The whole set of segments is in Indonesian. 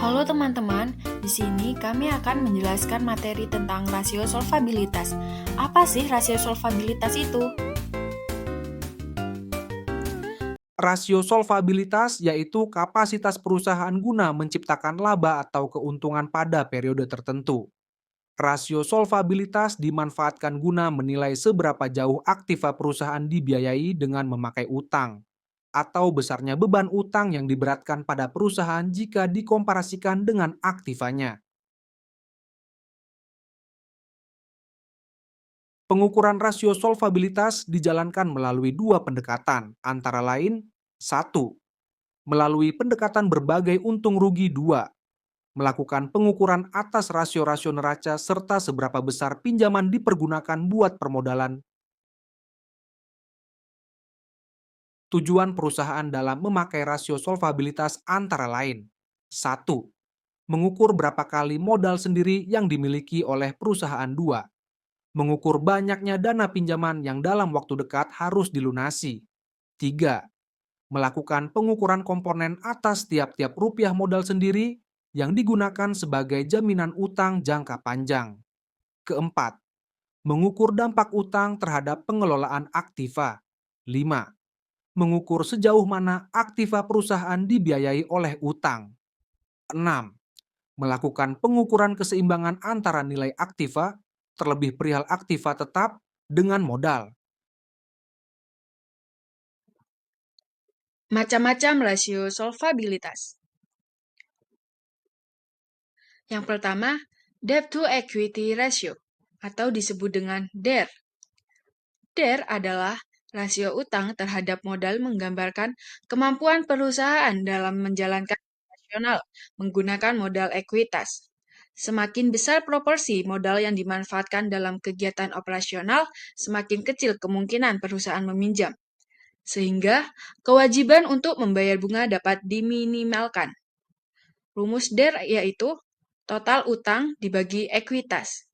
Halo teman-teman, di sini kami akan menjelaskan materi tentang rasio solvabilitas. Apa sih rasio solvabilitas itu? Rasio solvabilitas yaitu kapasitas perusahaan guna menciptakan laba atau keuntungan pada periode tertentu. Rasio solvabilitas dimanfaatkan guna menilai seberapa jauh aktiva perusahaan dibiayai dengan memakai utang, atau besarnya beban utang yang diberatkan pada perusahaan jika dikomparasikan dengan aktivanya. Pengukuran rasio solvabilitas dijalankan melalui dua pendekatan, antara lain: 1. Melalui pendekatan berbagai untung rugi. 2. Melakukan pengukuran atas rasio-rasio neraca serta seberapa besar pinjaman dipergunakan buat permodalan. Tujuan perusahaan dalam memakai rasio solvabilitas antara lain: 1. Mengukur berapa kali modal sendiri yang dimiliki oleh perusahaan. 2. Mengukur banyaknya dana pinjaman yang dalam waktu dekat harus dilunasi. 3. Melakukan pengukuran komponen atas tiap-tiap rupiah modal sendiri yang digunakan sebagai jaminan utang jangka panjang. Keempat, mengukur dampak utang terhadap pengelolaan aktiva. 5. Mengukur sejauh mana aktiva perusahaan dibiayai oleh utang. 6. Melakukan pengukuran keseimbangan antara nilai aktiva, terlebih perihal aktiva tetap, dengan modal. Macam-macam rasio solvabilitas. Yang pertama, debt to equity ratio atau disebut dengan DER. DER adalah rasio utang terhadap modal menggambarkan kemampuan perusahaan dalam menjalankan operasional menggunakan modal ekuitas. Semakin besar proporsi modal yang dimanfaatkan dalam kegiatan operasional, semakin kecil kemungkinan perusahaan meminjam, sehingga kewajiban untuk membayar bunga dapat diminimalkan. Rumus DER yaitu total utang dibagi ekuitas.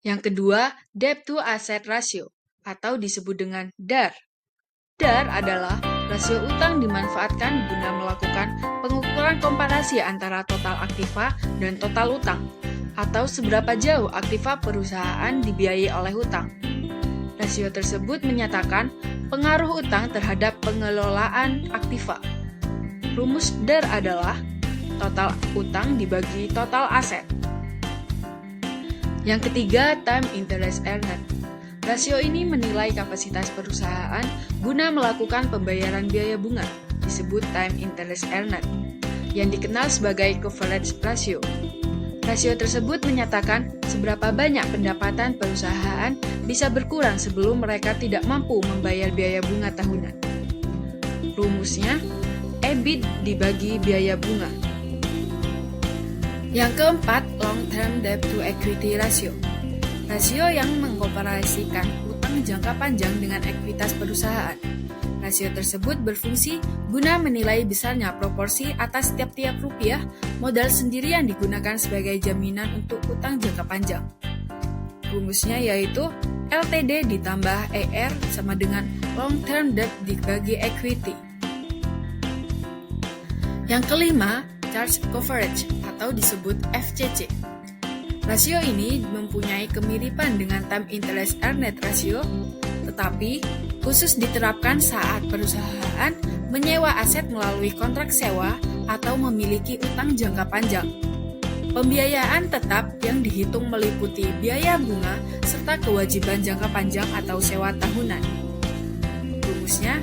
Yang kedua, debt to asset ratio atau disebut dengan DAR. DAR adalah rasio utang dimanfaatkan guna melakukan pengukuran komparasi antara total aktiva dan total utang, atau seberapa jauh aktiva perusahaan dibiayai oleh utang. Rasio tersebut menyatakan pengaruh utang terhadap pengelolaan aktiva. Rumus DAR adalah total utang dibagi total aset. Yang ketiga, time interest earned. Rasio ini menilai kapasitas perusahaan guna melakukan pembayaran biaya bunga, disebut time interest earned, yang dikenal sebagai coverage ratio. Rasio tersebut menyatakan seberapa banyak pendapatan perusahaan bisa berkurang sebelum mereka tidak mampu membayar biaya bunga tahunan. Rumusnya, EBIT dibagi biaya bunga. Yang keempat, long-term debt to equity ratio. Rasio yang mengkomparasikan utang jangka panjang dengan ekuitas perusahaan. Rasio tersebut berfungsi guna menilai besarnya proporsi atas tiap-tiap rupiah modal sendiri yang digunakan sebagai jaminan untuk utang jangka panjang. Rumusnya yaitu LTD ditambah ER sama dengan long-term debt dibagi equity. Yang kelima, charge coverage atau disebut FCC. Rasio ini mempunyai kemiripan dengan time interest earned ratio, tetapi khusus diterapkan saat perusahaan menyewa aset melalui kontrak sewa atau memiliki utang jangka panjang. Pembiayaan tetap yang dihitung meliputi biaya bunga serta kewajiban jangka panjang atau sewa tahunan. Rumusnya,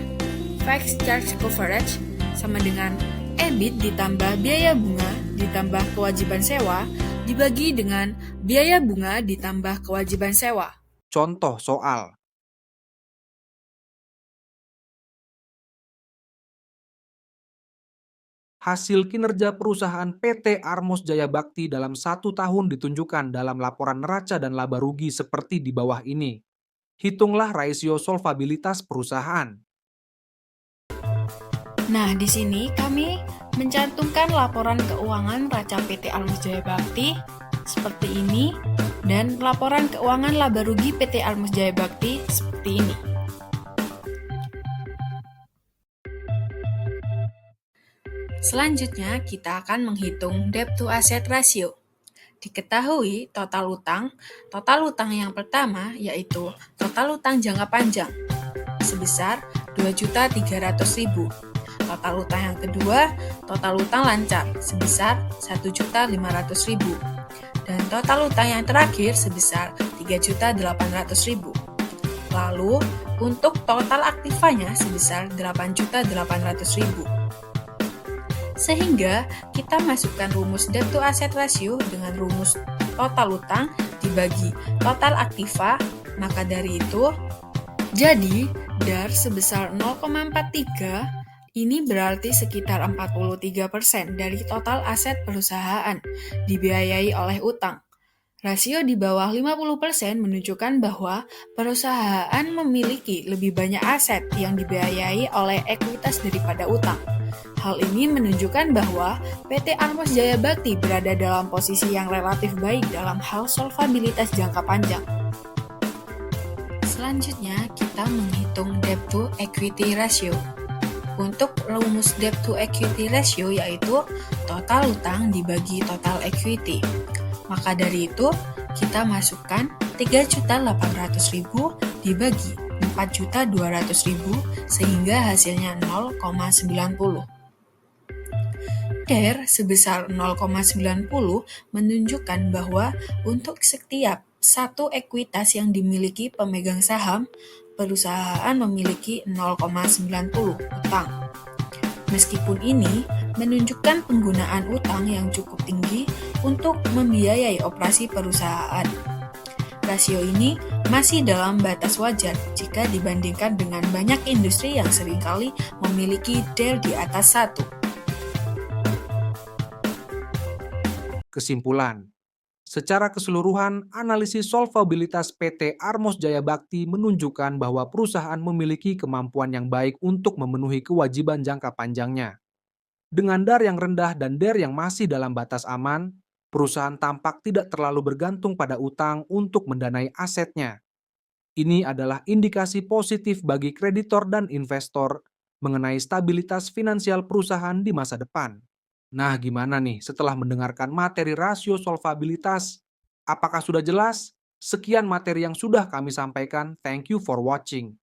fixed charge coverage sama dengan EBIT ditambah biaya bunga ditambah kewajiban sewa dibagi dengan biaya bunga ditambah kewajiban sewa. Contoh soal. Hasil kinerja perusahaan PT Armos Jaya Bakti dalam 1 tahun ditunjukkan dalam laporan neraca dan laba rugi seperti di bawah ini. Hitunglah rasio solvabilitas perusahaan. Nah, di sini kami mencantumkan laporan keuangan neraca PT Armos Jaya Bakti seperti ini dan laporan keuangan laba rugi PT Armos Jaya Bakti seperti ini. Selanjutnya, kita akan menghitung debt to asset ratio. Diketahui total utang yang pertama yaitu total utang jangka panjang sebesar 2.300.000. Total utang yang kedua, total utang lancar sebesar 1.500.000. Dan total utang yang terakhir sebesar 3.800.000. Lalu, untuk total aktivanya sebesar 8.800.000. Sehingga kita masukkan rumus debt to asset ratio dengan rumus total utang dibagi total aktiva, maka dari itu jadi DAR sebesar 0,43 ini berarti sekitar 43% dari total aset perusahaan dibiayai oleh utang. Rasio di bawah 50% menunjukkan bahwa perusahaan memiliki lebih banyak aset yang dibiayai oleh ekuitas daripada utang. Hal ini menunjukkan bahwa PT Armos Jaya Bakti berada dalam posisi yang relatif baik dalam hal solvabilitas jangka panjang. Selanjutnya, kita menghitung debt to equity ratio. Untuk rumus debt to equity ratio yaitu total utang dibagi total equity. Maka dari itu, kita masukkan 3.800.000 dibagi 4.200.000 sehingga hasilnya 0,90. DAR sebesar 0,90 menunjukkan bahwa untuk setiap satu ekuitas yang dimiliki pemegang saham, perusahaan memiliki 0,90 utang. Meskipun ini menunjukkan penggunaan utang yang cukup tinggi untuk membiayai operasi perusahaan. Rasio ini masih dalam batas wajar jika dibandingkan dengan banyak industri yang seringkali memiliki DAR di atas 1. Kesimpulan, secara keseluruhan, analisis solvabilitas PT Armos Jaya Bakti menunjukkan bahwa perusahaan memiliki kemampuan yang baik untuk memenuhi kewajiban jangka panjangnya. Dengan DAR yang rendah dan DAR yang masih dalam batas aman, perusahaan tampak tidak terlalu bergantung pada utang untuk mendanai asetnya. Ini adalah indikasi positif bagi kreditor dan investor mengenai stabilitas finansial perusahaan di masa depan. Nah, gimana nih setelah mendengarkan materi rasio solvabilitas? Apakah sudah jelas? Sekian materi yang sudah kami sampaikan. Thank you for watching.